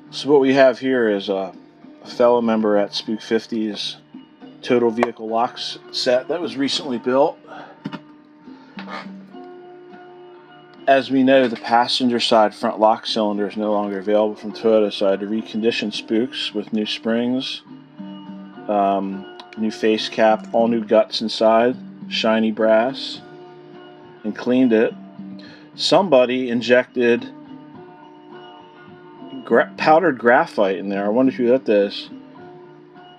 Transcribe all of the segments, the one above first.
So what we have here is a fellow member at Spook 50's total vehicle locks set that was recently built. As we know, the passenger side front lock cylinder is no longer available from Toyota, so I had to recondition Spooks with new springs, new face cap, all new guts inside, shiny brass, and cleaned it. Somebody injected powdered graphite in there. I wonder who that is.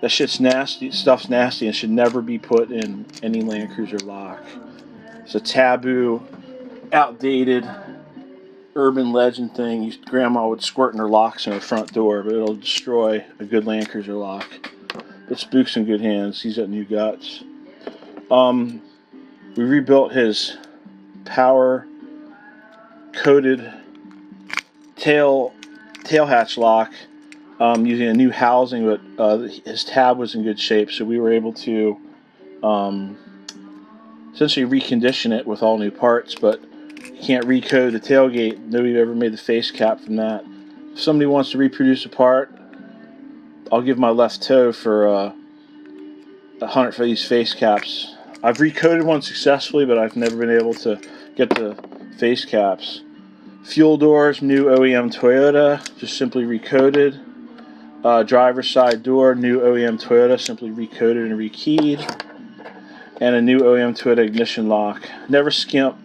That shit's nasty. Stuff's nasty and should never be put in any Land Cruiser lock. It's a taboo, outdated, urban legend thing. Grandma would squirt in her locks in her front door, but it'll destroy a good Land Cruiser lock. But Spook's in good hands. He's got new guts. We rebuilt his power coated tail hatch lock using a new housing, but his tab was in good shape, so we were able to essentially recondition it with all new parts. But you can't recode the tailgate. Nobody ever made the face cap from that. If somebody wants to reproduce a part, I'll give my left toe for $100 for these face caps. I've recoded one successfully, but I've never been able to get the face caps. Fuel doors, new OEM Toyota, just simply recoded. Driver's side door, new OEM Toyota, simply recoded and rekeyed. And a new OEM Toyota ignition lock. Never skimp,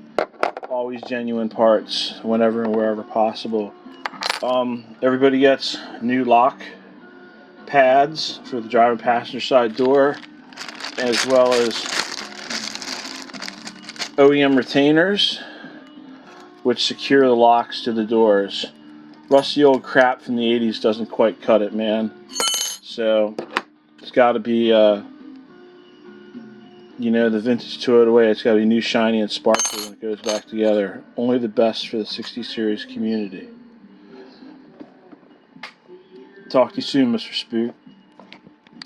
always genuine parts, whenever and wherever possible. Everybody gets new lock pads for the driver and passenger side door, as well as OEM retainers, which secure the locks to the doors. Rusty old crap from the 80s doesn't quite cut it, man. So it's got to be, the vintage Toyota way. It's got to be new, shiny, and sparkly when it goes back together. Only the best for the 60 series community. Talk to you soon, Mr. Spook.